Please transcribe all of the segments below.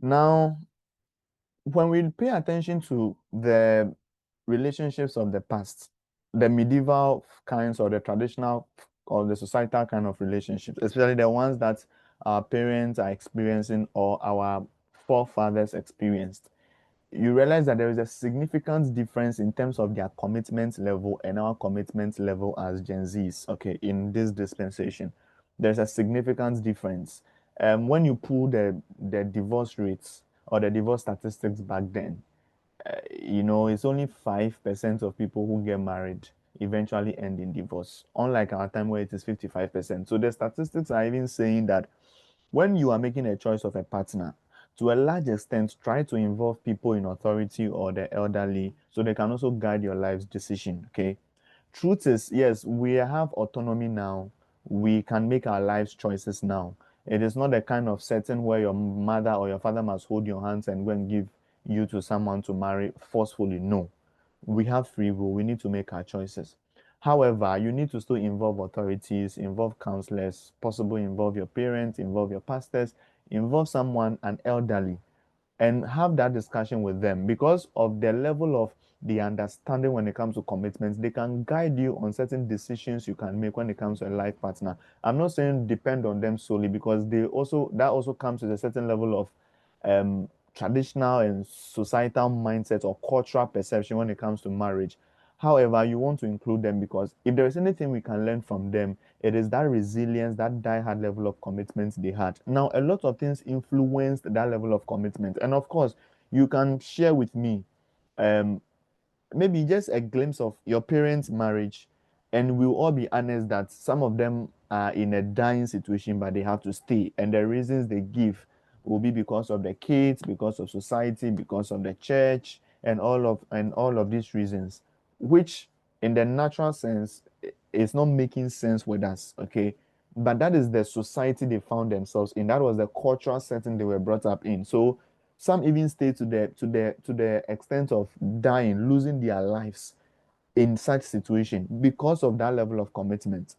Now, when we pay attention to the relationships of the past, the medieval kinds or the traditional or the societal kind of relationships, especially the ones that our parents are experiencing or our forefathers experienced, you realize that there is a significant difference in terms of their commitment level and our commitment level as Gen Zs, okay, in this dispensation. There's a significant difference. When you pull the divorce rates or the divorce statistics back then, it's only 5% of people who get married eventually end in divorce, unlike our time where it is 55%. So the statistics are even saying that when you are making a choice of a partner, to a large extent, try to involve people in authority or the elderly so they can also guide your life's decision. Okay. Truth is, yes, we have autonomy now. We can make our life's choices now. It is not a kind of setting where your mother or your father must hold your hands and go and give you to someone to marry forcefully. No, we have free will. We need to make our choices. However, you need to still involve authorities, involve counselors, possibly involve your parents, involve your pastors, involve someone, an elderly, and have that discussion with them because of the level of the understanding when it comes to commitments. They can guide you on certain decisions you can make when it comes to a life partner. I'm not saying depend on them solely because that also comes with a certain level of traditional and societal mindset or cultural perception when it comes to marriage. However, you want to include them because if there is anything we can learn from them, it is that resilience, that die-hard level of commitment they had. Now, a lot of things influenced that level of commitment. And of course, you can share with me um, maybe just a glimpse of your parents' marriage, and we'll all be honest that some of them are in a dying situation, but they have to stay. And the reasons they give will be because of the kids, because of society, because of the church, and all of these reasons, which in the natural sense is not making sense with us. Okay. But that is the society they found themselves in. That was the cultural setting they were brought up in. So some even stay to the extent of dying, losing their lives in such situation because of that level of commitment.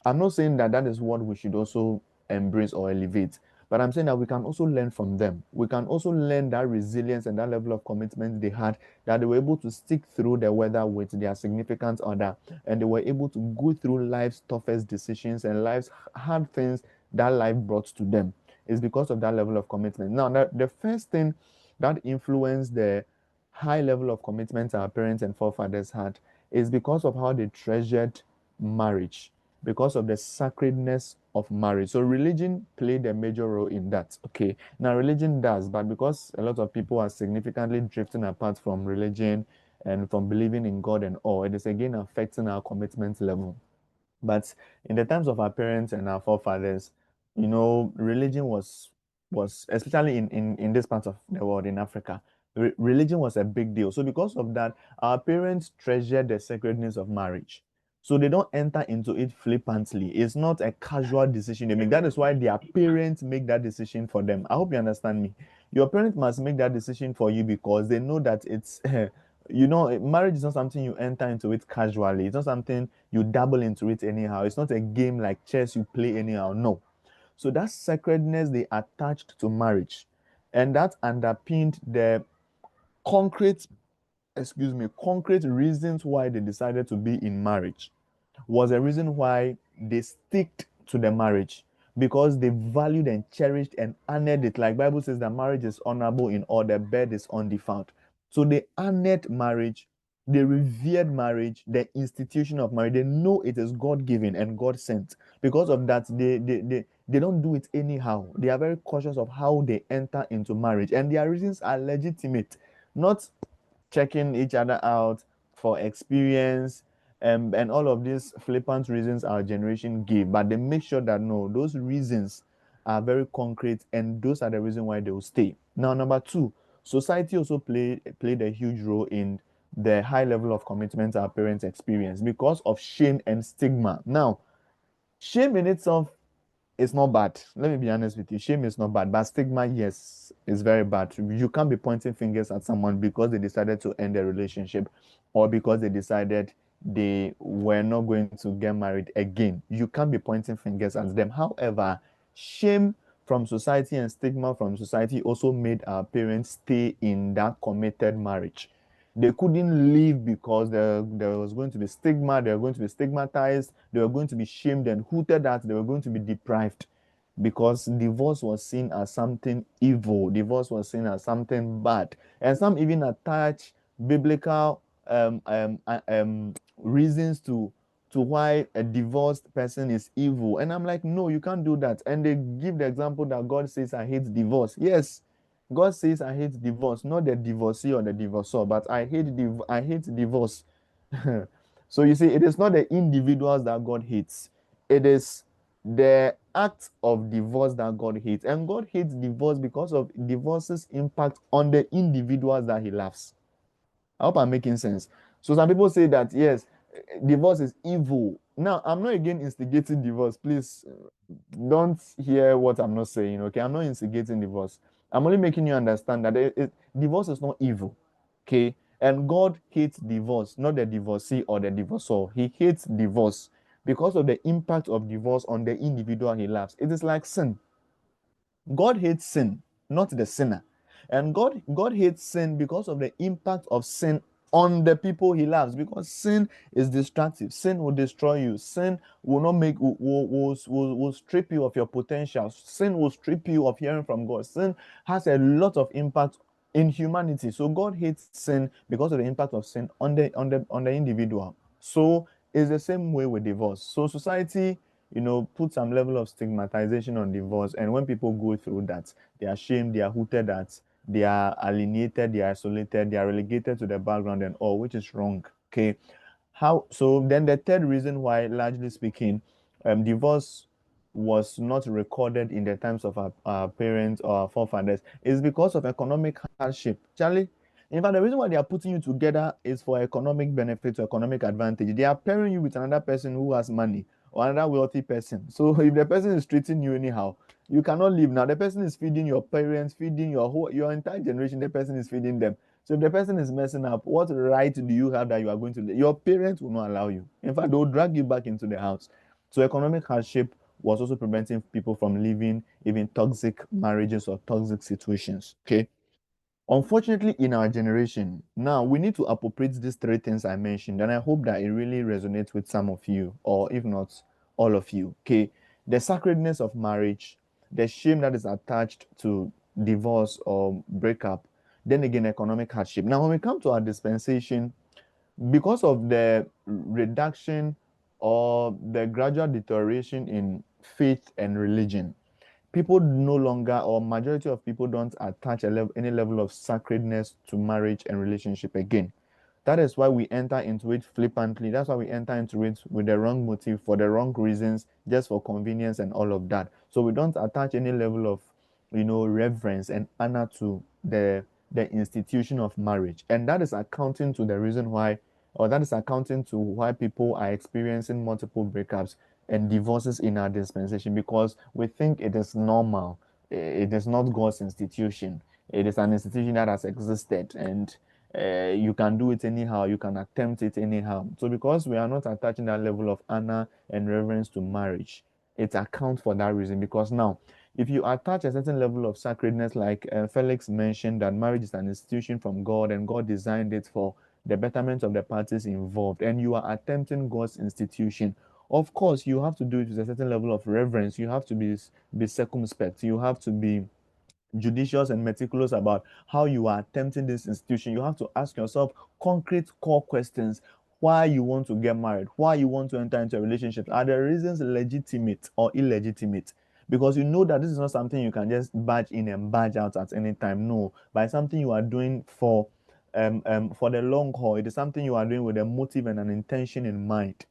I'm not saying that that is what we should also embrace or elevate, but I'm saying that we can also learn from them. We can also learn that resilience and that level of commitment they had, that they were able to stick through the weather with their significant other, and they were able to go through life's toughest decisions and life's hard things that life brought to them. Is because of that level of commitment. Now, the first thing that influenced the high level of commitment our parents and forefathers had is because of how they treasured marriage, because of the sacredness of marriage. So religion played a major role in that. Okay. Now religion does, but because a lot of people are significantly drifting apart from religion and from believing in God and all, it is again affecting our commitment level. But in the times of our parents and our forefathers, religion was especially in this part of the world in Africa, religion was a big deal. So because of that, our parents treasured the sacredness of marriage. So they don't enter into it flippantly. It's not a casual decision they make. That is why their parents make that decision for them. I hope you understand me. Your parents must make that decision for you because they know that it's marriage is not something you enter into it casually. It's not something you dabble into it anyhow. It's not a game like chess you play anyhow. No. So that sacredness they attached to marriage, and that underpinned the concrete, concrete reasons why they decided to be in marriage was a reason why they sticked to the marriage because they valued and cherished and honored it. Like Bible says that marriage is honorable in all, the bed is undefiled. So they honored marriage, they revered marriage, the institution of marriage. They know it is God given and God sent. Because of that, they don't do it anyhow. They are very cautious of how they enter into marriage, and their reasons are legitimate, not checking each other out for experience, and all of these flippant reasons our generation give, but they make sure that no, those reasons are very concrete and those are the reason why they will stay. Now, number two, society also played a huge role in the high level of commitment our parents experience because of shame and stigma. Now, shame in itself, it's not bad. Let me be honest with you. Shame is not bad, but stigma, yes, is very bad. You can't be pointing fingers at someone because they decided to end their relationship or because they decided they were not going to get married again. You can't be pointing fingers at them. However, shame from society and stigma from society also made our parents stay in that committed marriage. They couldn't leave because there was going to be stigma, they were going to be stigmatized, they were going to be shamed and hooted at, they were going to be deprived because divorce was seen as something evil, divorce was seen as something bad. And some even attach biblical reasons to why a divorced person is evil. And I'm like, no, you can't do that. And they give the example that God says, I hate divorce. Yes, God says, I hate divorce, not the divorcee or the divorcer, but I hate divorce. So you see, it is not the individuals that God hates, it is the act of divorce that God hates. And God hates divorce because of divorce's impact on the individuals that He loves. I hope I'm making sense. So some people say that yes, divorce is evil. Now, I'm not again instigating divorce. Please don't hear what I'm not saying. Okay, I'm not instigating divorce. I'm only making you understand that divorce is not evil. Okay, and God hates divorce, not the divorcee or the divorcer. He hates divorce because of the impact of divorce on the individual He loves. It is like sin. God hates sin, not the sinner. And God hates sin because of the impact of sin on the people He loves. Because sin is destructive. Sin will destroy you. Sin will not make will strip you of your potential. Sin will strip you of hearing from God. Sin has a lot of impact in humanity. So God hates sin because of the impact of sin on the individual. So it's the same way with divorce. So society, put some level of stigmatization on divorce. And when people go through that, they are shamed, they are hooted at, they are alienated, they are isolated, they are relegated to the background and all, which is wrong. Okay. So then the third reason why, largely speaking, divorce was not recorded in the times of our parents or our forefathers is because of economic hardship. Charlie, in fact, the reason why they are putting you together is for economic benefit or economic advantage. They are pairing you with another person who has money or another wealthy person. So if the person is treating you anyhow, you cannot leave. Now the person is feeding your parents, feeding your entire generation. The person is feeding them. So if the person is messing up, what right do you have that you are going to? Your parents will not allow you. In fact, they will drag you back into the house. So economic hardship was also preventing people from living even toxic marriages or toxic situations. Okay. Unfortunately, in our generation, now we need to appropriate these three things I mentioned, and I hope that it really resonates with some of you, or if not, all of you. Okay, the sacredness of marriage, the shame that is attached to divorce or breakup, then again, economic hardship. Now, when we come to our dispensation, because of the reduction or the gradual deterioration in faith and religion, people no longer, or majority of people don't attach any level of sacredness to marriage and relationship again. That is why we enter into it flippantly. That's why we enter into it with the wrong motive, for the wrong reasons, just for convenience and all of that. So we don't attach any level of, reverence and honor to the institution of marriage. And that is accounting to the reason why, or that is accounting to why people are experiencing multiple breakups and divorces in our dispensation, because we think it is normal. It is not God's institution. It is an institution that has existed, and you can do it anyhow, you can attempt it anyhow. So because we are not attaching that level of honor and reverence to marriage, it accounts for that reason. Because now, if you attach a certain level of sacredness, like Felix mentioned, that marriage is an institution from God and God designed it for the betterment of the parties involved, and you are attempting God's institution, of course you have to do it with a certain level of reverence. You have to be circumspect, you have to be judicious and meticulous about how you are attempting this institution. You have to ask yourself concrete core questions. Why you want to get married, why you want to enter into a relationship, are the reasons legitimate or illegitimate? Because you know that this is not something you can just badge in and badge out at any time. No, but it's something you are doing for the long haul. It is something you are doing with a motive and an intention in mind,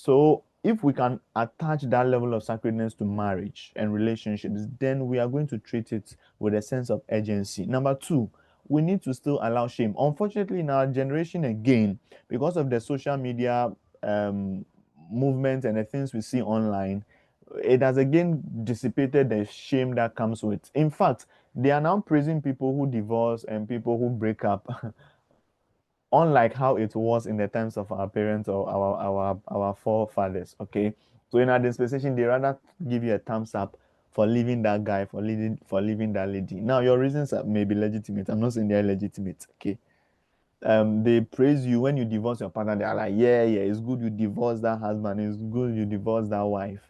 so if we can attach that level of sacredness to marriage and relationships, then we are going to treat it with a sense of urgency. Number two, we need to still allow shame. Unfortunately, in our generation, again, because of the social media um, movement and the things we see online, it has again dissipated the shame that comes with. In fact, they are now praising people who divorce and people who break up unlike how it was in the times of our parents or our forefathers. Okay, so in our dispensation, they rather give you a thumbs up for leaving that guy, for leaving that lady. Now your reasons may be legitimate. I'm not saying they're legitimate. Okay. They praise you when you divorce your partner. They are like, yeah, yeah, it's good you divorce that husband. It's good you divorce that wife.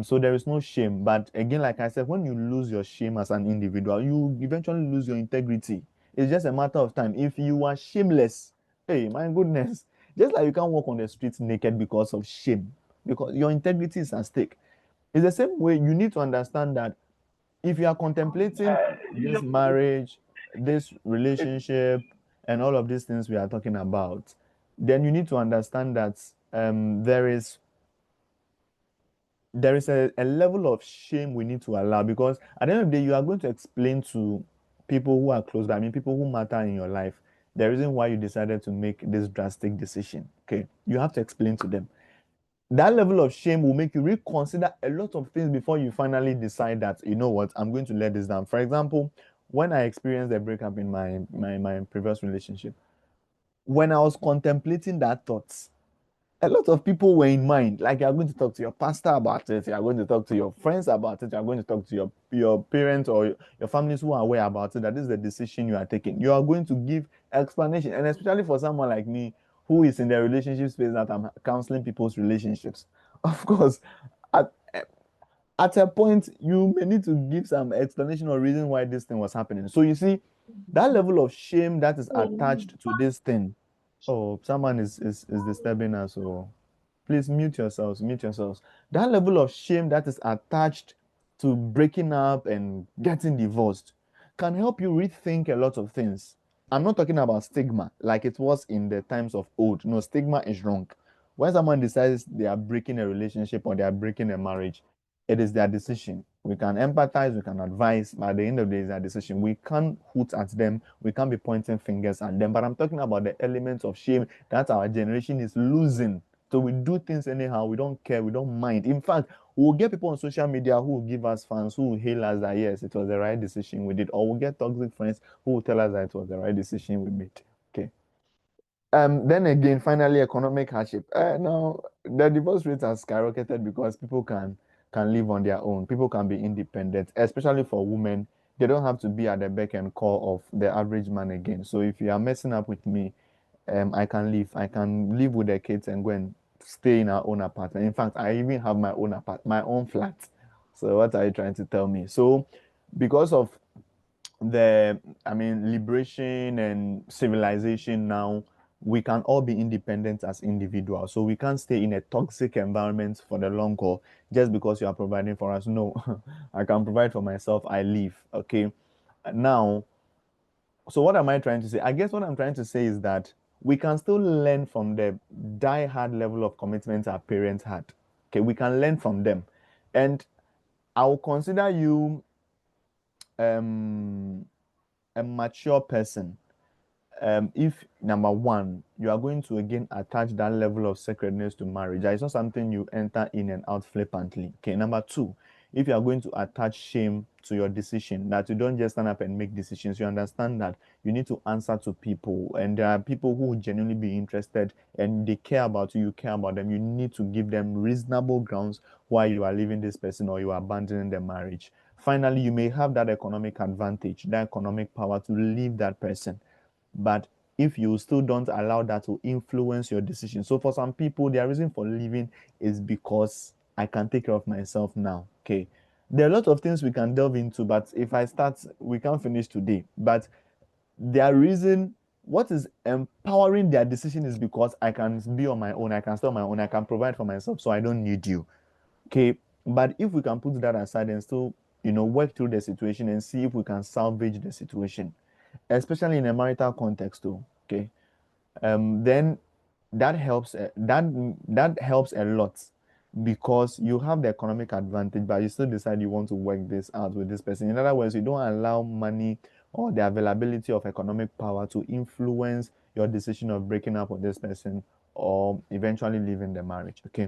So there is no shame. But again, like I said, when you lose your shame as an individual, you eventually lose your integrity. It's just a matter of time. If you are shameless, hey, my goodness, just like you can't walk on the streets naked because of shame, because your integrity is at stake. It's the same way you need to understand that if you are contemplating this marriage, this relationship, and all of these things we are talking about, then you need to understand that there is a level of shame we need to allow, because at the end of the day, you are going to explain to people who are close by, I mean, people who matter in your life, the reason why you decided to make this drastic decision. Okay, you have to explain to them. That level of shame will make you reconsider a lot of things before you finally decide that, you know what, I'm going to let this down. For example, when I experienced a breakup in my previous relationship, when I was contemplating that thought, a lot of people were in mind. Like, you're going to talk to your pastor about it, you're going to talk to your friends about it, you're going to talk to your parents or your families who are aware about it, that this is the decision you are taking. You are going to give explanation. And especially for someone like me who is in the relationship space, that I'm counseling people's relationships. Of course, at, at a point, you may need to give some explanation or reason why this thing was happening. So you see, that level of shame that is attached to this thing. Oh, someone is disturbing us. Oh, please mute yourselves, mute yourselves. That level of shame that is attached to breaking up and getting divorced can help you rethink a lot of things. I'm not talking about stigma like it was in the times of old. No, stigma is wrong. When someone decides they are breaking a relationship or they are breaking a marriage, it is their decision. We can empathize, we can advise, but at the end of the day, it's their decision. We can't hoot at them, we can't be pointing fingers at them. But I'm talking about the elements of shame that our generation is losing. So we do things anyhow, we don't care, we don't mind. In fact, we'll get people on social media who will give us fans, who will hail us that yes, it was the right decision we did, or we'll get toxic friends who will tell us that it was the right decision we made. Okay. Then again, finally, economic hardship. Now the divorce rates have skyrocketed because people can live on their own. People can be independent, especially for women. They don't have to be at the beck and call of the average man again. So if you are messing up with me, I can leave. I can live with the kids and go and stay in our own apartment. In fact, I even have my own flat. So what are you trying to tell me? So because of liberation and civilization now, we can all be independent as individuals. So we can't stay in a toxic environment for the long haul just because you are providing for us. No, I can provide for myself. I leave. Okay. Now, so what am I trying to say? I guess what I'm trying to say is that we can still learn from the die-hard level of commitment our parents had. Okay, we can learn from them. And I will consider you um, a mature person if number one, you are going to again attach that level of sacredness to marriage, it's not something you enter in and out flippantly. Okay, number two, if you are going to attach shame to your decision, that you don't just stand up and make decisions, you understand that you need to answer to people, and there are people who will genuinely be interested and they care about you, you care about them. You need to give them reasonable grounds why you are leaving this person or you are abandoning the marriage. Finally, you may have that economic advantage, that economic power to leave that person, but if you still don't allow that to influence your decision. So for some people, their reason for leaving is because I can take care of myself now. Okay. There are a lot of things we can delve into, but if I start, we can't finish today. But their reason, what is empowering their decision is because I can be on my own, I can stay on my own, I can provide for myself, so I don't need you. Okay. But if we can put that aside and still, work through the situation and see if we can salvage the situation, especially in a marital context too. Okay. Then that helps a lot, because you have the economic advantage, but you still decide you want to work this out with this person. In other words, you don't allow money or the availability of economic power to influence your decision of breaking up with this person or eventually leaving the marriage. Okay.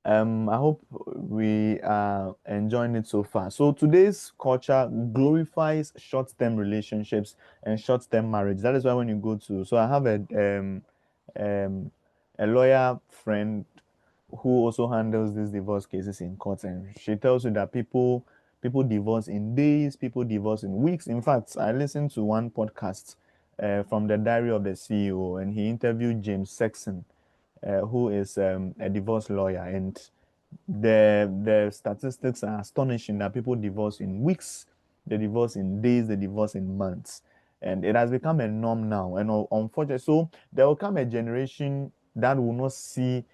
I hope we are enjoying it so far. So today's culture glorifies short-term relationships and short-term marriage. That is why when you go to, so I have um a lawyer friend who also handles these divorce cases in court, and she tells you that people divorce in days, people divorce in weeks. In fact, I listened to one podcast from the Diary of the CEO, and he interviewed James Sexton, who is a divorce lawyer, and the statistics are astonishing that people divorce in weeks, they divorce in days, they divorce in months, and it has become a norm now. And unfortunately, so there will come a generation that will not see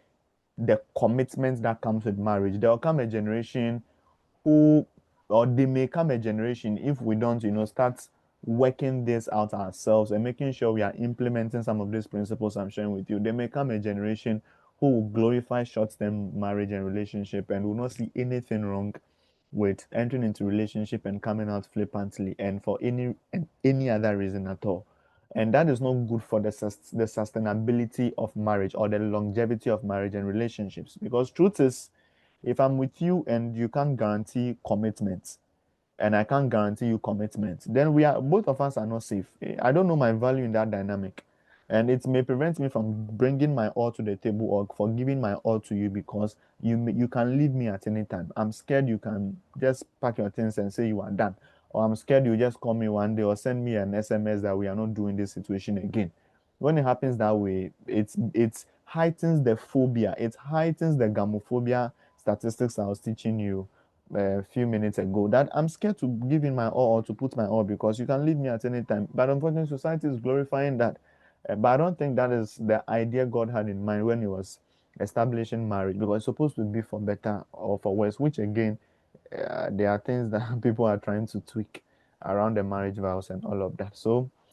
the commitment that comes with marriage. There will come a generation who, or they may come a generation, if we don't, start working this out ourselves and making sure we are implementing some of these principles I'm sharing with you, they may come a generation who will glorify short-term marriage and relationship and will not see anything wrong with entering into relationship and coming out flippantly and for any other reason at all. And that is not good for the sustainability of marriage or the longevity of marriage and relationships, because truth is, if I'm with you and you can't guarantee commitment, and I can't guarantee you commitment, then we are, both of us are not safe. I don't know my value in that dynamic, and it may prevent me from bringing my all to the table or for giving my all to you, because you can leave me at any time. I'm scared you can just pack your things and say you are done, or I'm scared you just call me one day or send me an SMS that we are not doing this situation again. When it happens that way, it heightens the phobia, it heightens the gamophobia statistics I was teaching you a few minutes ago, that I'm scared to give in my all or to put my all because you can leave me at any time. But unfortunately, society is glorifying that. But I don't think that is the idea God had in mind when He was establishing marriage, because it's supposed to be for better or for worse, which again, there are things that people are trying to tweak around the marriage vows and all of that. So